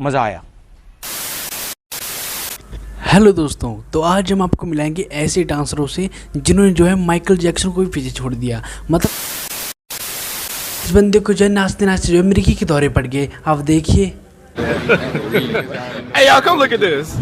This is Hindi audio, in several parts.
मजा आया। हेलो दोस्तों, तो आज हम आपको मिलाएंगे ऐसे डांसरों से जिन्होंने जो है माइकल जैक्सन को भी पीछे छोड़ दिया। मतलब इस बंदे को जो है नाचते नाचते जो है अमेरिकी के दौरे पड़ गए। आप देखिए। Hey y'all, come look at this.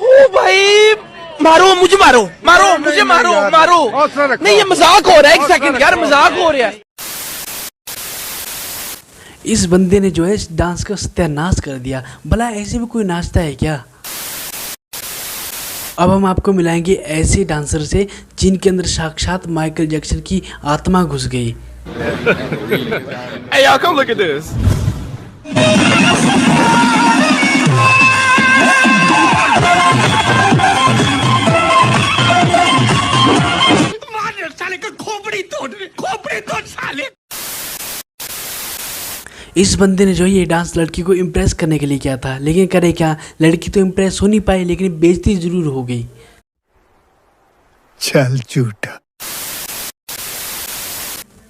ओ भाई, मारो मुझे, मारो मारो मुझे, मारो मारो। नहीं, ये मजाक हो रहा है। एक सेकंड यार, मजाक हो रहा है। इस बंदे ने जो है इस डांस का सत्यानाश कर दिया। भला ऐसे भी कोई नाचता है क्या? अब हम आपको मिलाएंगे ऐसे डांसर से जिनके अंदर साक्षात माइकल जैक्सन की आत्मा घुस गई। Hey y'all, come look at this. इस बंदे ने जो है ये डांस लड़की को इम्प्रेस करने के लिए किया था, लेकिन करे क्या, लड़की तो इम्प्रेस हो नहीं पाई, लेकिन बेइज्जती जरूर हो गई। चल झूठा।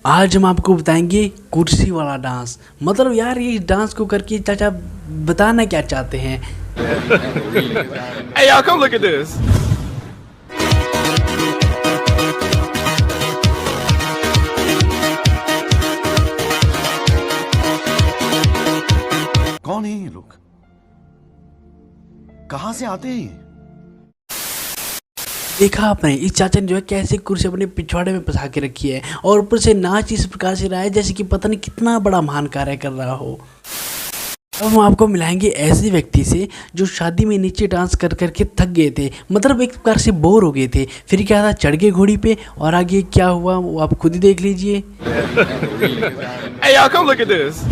आज हम आपको बताएंगे कुर्सी वाला डांस। मतलब यार, ये डांस को करके चाचा बताना क्या चाहते हैं? Hey y'all, come look at this. कौन है ये लोग? कहां से आते हैं? देखा आपने इस चाचा ने जो है कैसे कुर्सी अपने पिछवाड़े में फंसा के रखी है, और ऊपर से नाच इस प्रकार से रहा है जैसे कि पता नहीं कितना बड़ा महान कार्य कर रहा हो। अब हम आपको मिलाएंगे ऐसे व्यक्ति से जो शादी में नीचे डांस कर करके थक गए थे। मतलब एक प्रकार से बोर हो गए थे। फिर क्या था, चढ़ गए घोड़ी पे, और आगे क्या हुआ वो आप खुद ही देख लीजिए। Hey y'all, come look at this.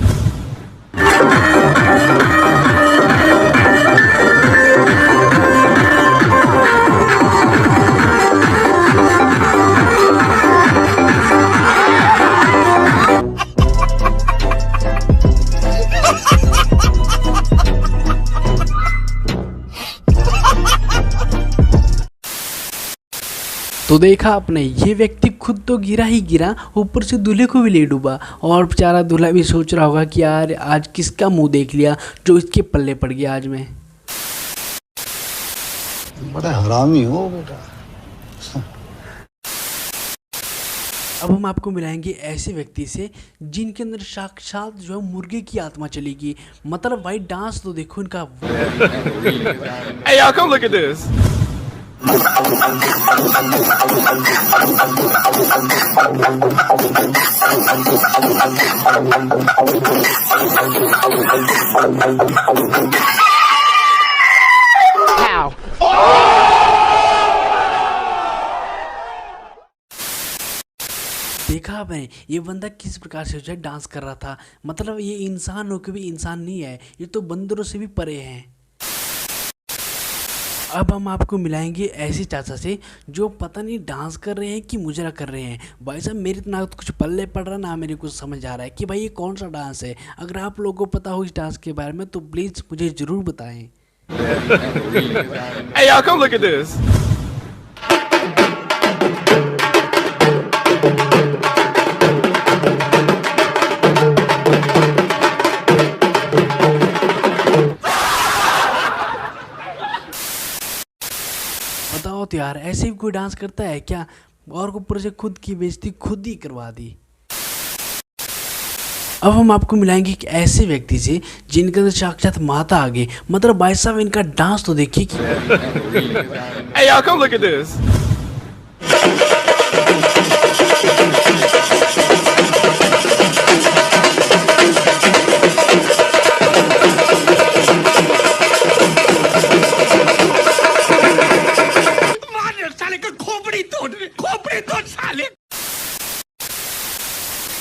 तो देखा आपने, ये व्यक्ति खुद तो गिरा ही गिरा, ऊपर से दूल्हे को भी ले डूबा। और बेचारा दूल्हा भी सोच रहा होगा कि यार आज किसका मुंह देख लिया जो इसके पल्ले पड़ गया आज मैं। बड़ा हरामी हो बेटा। अब हम आपको मिलाएंगे ऐसे व्यक्ति से जिनके अंदर साक्षात जो है मुर्गे की आत्मा चलेगी। मतलब भाई डांस तो देखो इनका। Hey y'all, come look at this. देखा आपने ये बंदा किस प्रकार से जो है डांस कर रहा था। मतलब ये इंसान हो के भी इंसान नहीं है, ये तो बंदरों से भी परे हैं। अब हम आपको मिलाएंगे ऐसे चाचा से जो पता नहीं डांस कर रहे हैं कि मुजरा कर रहे हैं। भाई साहब, मेरे तो ना कुछ पल्ले पड़ रहा, ना मेरे को समझ आ रहा है कि भाई ये कौन सा डांस है। अगर आप लोगों को पता हो इस डांस के बारे में तो प्लीज़ मुझे ज़रूर बताएं। Hey y'all, come look at this. बताओ तो यार, ऐसे भी कोई डांस करता है क्या? और ऊपर से खुद की बेइज्जती खुद ही करवा दी। अब हम आपको मिलाएंगे एक ऐसे व्यक्ति से जिनके अंदर साक्षात माता आ गई। मतलब भाई साहब, इनका डांस तो देखिए कि Hey y'all, come look at this.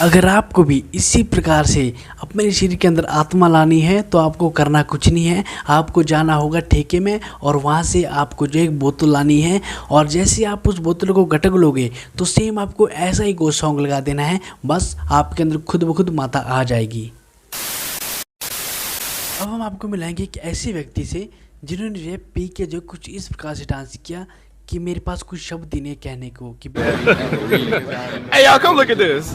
अगर आपको भी इसी प्रकार से अपने शरीर के अंदर आत्मा लानी है तो आपको करना कुछ नहीं है, आपको जाना होगा ठेके में और वहाँ से आपको जो एक बोतल लानी है और जैसे आप उस बोतल को गटक लोगे तो सेम आपको ऐसा ही गो सॉन्ग लगा देना है, बस आपके अंदर खुद ब खुद माता आ जाएगी। अब हम आपको मिलाएंगे एक ऐसे व्यक्ति से जिन्होंने जो है पी के जो कुछ इस प्रकार से डांस किया कि मेरे पास कुछ शब्द ही नहीं कहने को कि Hey, y'all, come look at this.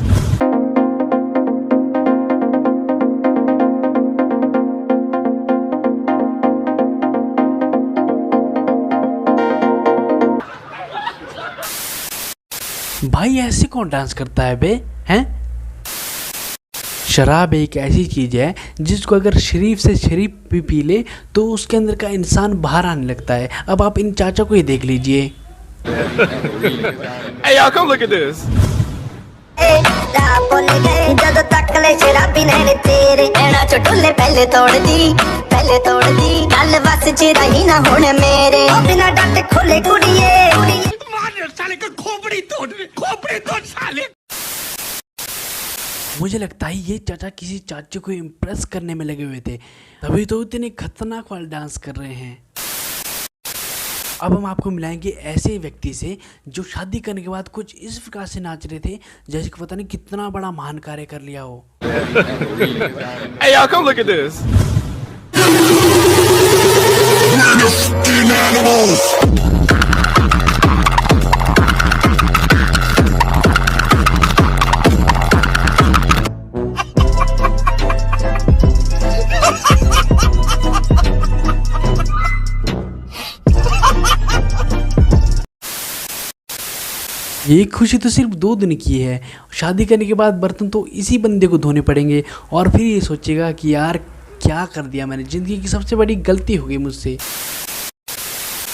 भाई ऐसे कौन डांस करता है बे, हैं? शराब एक ऐसी चीज़ है जिसको अगर शरीफ से शरीफ भी पी ले तो उसके अंदर का इंसान बाहर आने लगता है। अब आप इन चाचा को ही देख लीजिए। Hey, y'all, come look at this. ਜਦੋਂ ਤੱਕ ਲੈ ਸ਼ਰਾਬੀ ਨੇ ਤੇਰੇ ਐਣਾ ਚਟੋਲੇ ਪਹਿਲੇ ਤੋੜ ਦੀ ਗੱਲ ਵਸ ਚ ਰਹੀ ਨਾ ਹੁਣ ਮੇਰੇ ਉਹ ਬਿਨਾ ਡੱਟ ਖੋਲੇ ਕੁੜੀਏ मार साले का खोपड़ी तोड़ साले। मुझे लगता है ये चाचा किसी चाचे को इम्प्रेस करने में लगे हुए थे, तभी तो इतने खतरनाक वाले डांस कर रहे हैं। अब हम आपको मिलाएंगे ऐसे व्यक्ति से जो शादी करने के बाद कुछ इस प्रकार से नाच रहे थे जैसे कि पता नहीं कितना बड़ा महान कार्य कर लिया हो। Hey, y'all, come look at this. ये खुशी तो सिर्फ 2 दिन की है, शादी करने के बाद बर्तन तो इसी बंदे को धोने पड़ेंगे और फिर ये सोचेगा कि यार क्या कर दिया मैंने, ज़िंदगी की सबसे बड़ी गलती हो गई मुझसे।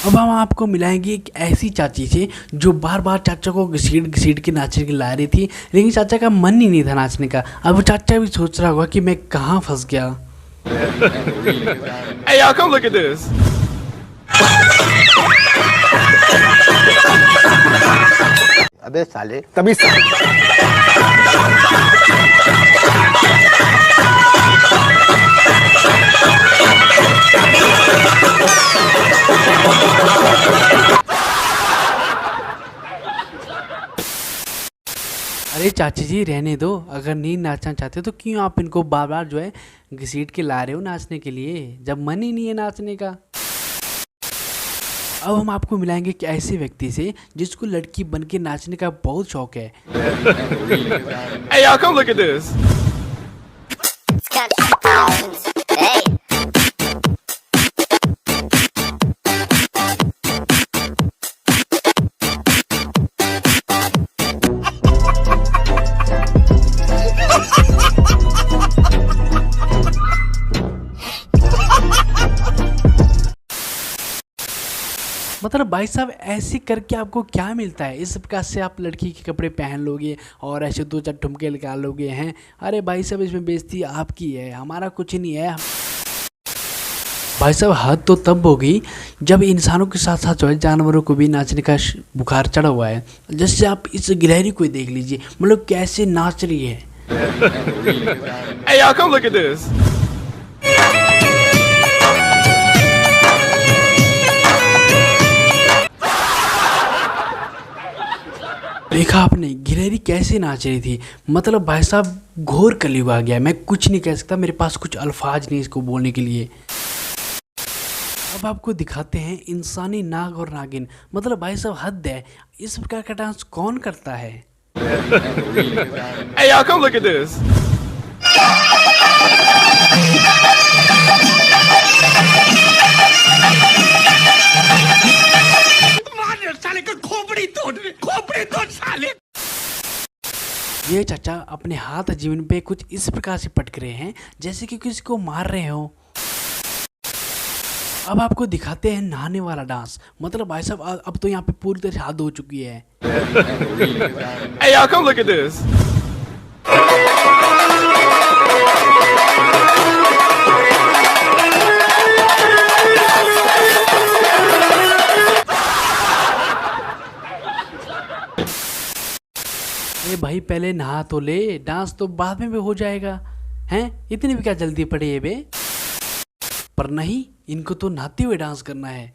अब हम आपको मिलाएंगे एक ऐसी चाची से जो बार बार चाचा को घसीट के नाचने के ला रही थी, लेकिन चाचा का मन ही नहीं था नाचने का। अब चाचा भी सोच रहा होगा कि मैं कहाँ फंस गया। Hey, y'all, come look at this. अबे साले तभी अरे चाची जी रहने दो, अगर नहीं नाचना चाहते तो क्यों आप इनको बार बार जो है घसीट के ला रहे हो नाचने के लिए, जब मन ही नहीं है नाचने का। अब हम आपको मिलाएंगे एक ऐसे व्यक्ति से जिसको लड़की बन के नाचने का बहुत शौक है। Hey, y'all, come look at this. Hey. मतलब भाई साहब ऐसे करके आपको क्या मिलता है? इस प्रकार से आप लड़की के कपड़े पहन लोगे और ऐसे 2-4 ठुमके निकाल लोगे हैं। अरे भाई साहब इसमें बेइज्जती आपकी है, हमारा कुछ नहीं है। भाई साहब हद तो तब होगी जब इंसानों के साथ साथ जो है जानवरों को भी नाचने का बुखार चढ़ा हुआ है। जैसे आप इस गिलहरी को देख लीजिए, मतलब कैसे नाच रही है। Hey, y'all, come look at this. देखा आपने गिलहरी कैसे नाच रही थी। मतलब भाई साहब घोर कलयुग आ गया, मैं कुछ नहीं कह सकता, मेरे पास कुछ अल्फाज नहीं इसको बोलने के लिए। अब आपको दिखाते हैं इंसानी नाग और नागिन। मतलब भाई साहब हद है, इस प्रकार का डांस कौन करता है? Hey, y'all, come look at this. मार साले का खोपड़ी तोड़ साले। ये चाचा अपने हाथ जीवन पे कुछ इस प्रकार से पटक रहे हैं जैसे कि किसी को मार रहे हो। अब आपको दिखाते हैं नहाने वाला डांस। मतलब भाई साहब अब तो यहाँ पे पूरी तरह से हद हो चुकी है। Hey, y'all, come look at this. अरे भाई भाई पहले नहा तो ले, डांस तो बाद में भी हो जाएगा। हैं, इतनी भी क्या जल्दी पड़ी है बे? पर नहीं, इनको तो नहाते हुए डांस करना है।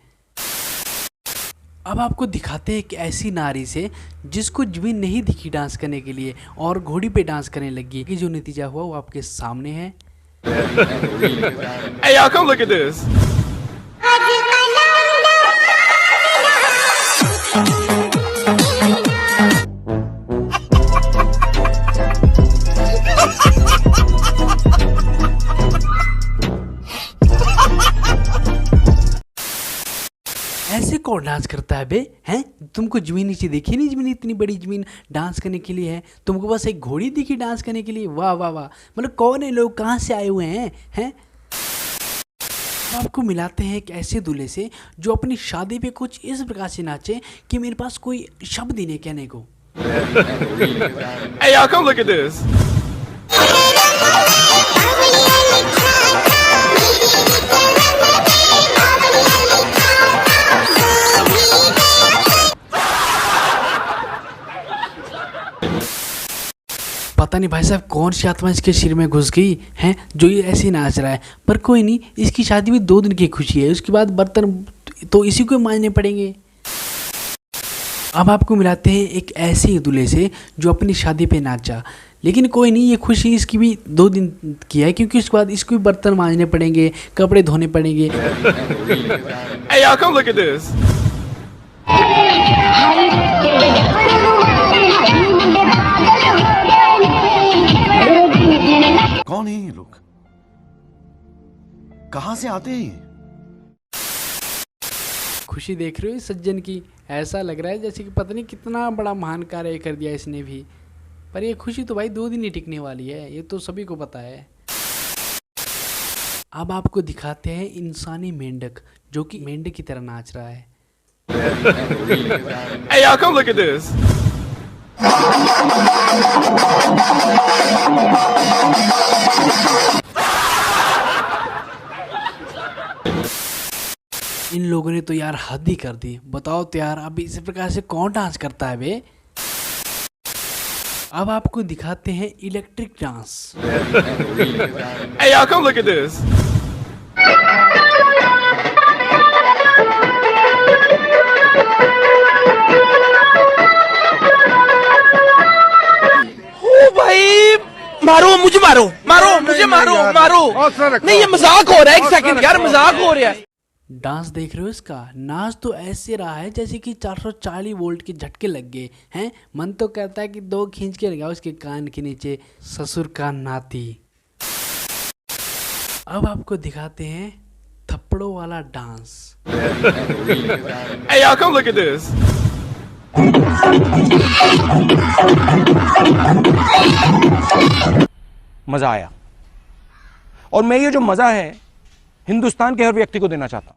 अब आपको दिखाते हैं एक ऐसी नारी से जिसको जमीन नहीं दिखी डांस करने के लिए और घोड़ी पे डांस करने लगी कि जो नतीजा हुआ वो आपके सामने है। Hey, y'all, come look at this. ऐसे कौन डांस करता है बे? हैं, तुमको जमीन नीचे देखी नहीं? जमीन इतनी बड़ी जमीन डांस करने के लिए है, तुमको बस एक घोड़ी दिखी डांस करने के लिए? वाह वाह वाह, मतलब कौन है लोग, कहाँ से आए हुए हैं? हैं, आपको मिलाते हैं एक ऐसे दूल्हे से जो अपनी शादी पे कुछ इस प्रकार से नाचे कि मेरे पास कोई शब्द ही नहीं कहने को। Hey, y'all, come look at this. पता नहीं भाई साहब कौन सी आत्मा इसके सिर में घुस गई है जो ये ऐसे नाच रहा है। पर कोई नहीं, इसकी शादी भी 2 दिन की खुशी है, उसके बाद बर्तन तो इसी को मांजने पड़ेंगे। अब आपको मिलाते हैं एक ऐसे दूल्हे से जो अपनी शादी पे नाचा, लेकिन कोई नहीं, ये खुशी इसकी भी 2 दिन की है क्योंकि उसके बाद इसको भी बर्तन मांजने पड़ेंगे, कपड़े धोने पड़ेंगे। Hey, y'all, come look at this. कौन है ये लोग? कहां से आते हैं ये? खुशी देख रहे हो इस सज्जन की? ऐसा लग रहा है जैसे कि पता नहीं कितना बड़ा महान कार्य कर दिया इसने भी। पर ये खुशी तो भाई 2 दिन ही टिकने वाली है, ये तो सभी को पता है। अब आपको दिखाते हैं इंसानी मेंढक जो कि मेंढक की तरह नाच रहा है। Hey, y'all, come look at this. इन लोगों ने तो यार हद ही कर दी। बताओ तो यार, अब इसी प्रकार से कौन डांस करता है बे? अब आपको दिखाते हैं electric dance. Hey, y'all, come look at this. ओ भाई, मारो मुझे, मारो मारो मुझे, मारो मारो। नहीं, ये मजाक हो रहा है, 1 सेकंड यार, मजाक हो रहा है। डांस देख रहे हो इसका? नाच तो ऐसे रहा है जैसे कि 440 वोल्ट के झटके लग गए हैं। मन तो कहता है कि 2 खींच के लगाओ उसके कान के नीचे, ससुर का नाती। अब आपको दिखाते हैं थप्पड़ों वाला dance. Hey, y'all, come look at this. मजा आया, और मैं ये जो मजा है हिंदुस्तान के हर व्यक्ति को देना चाहता हूं।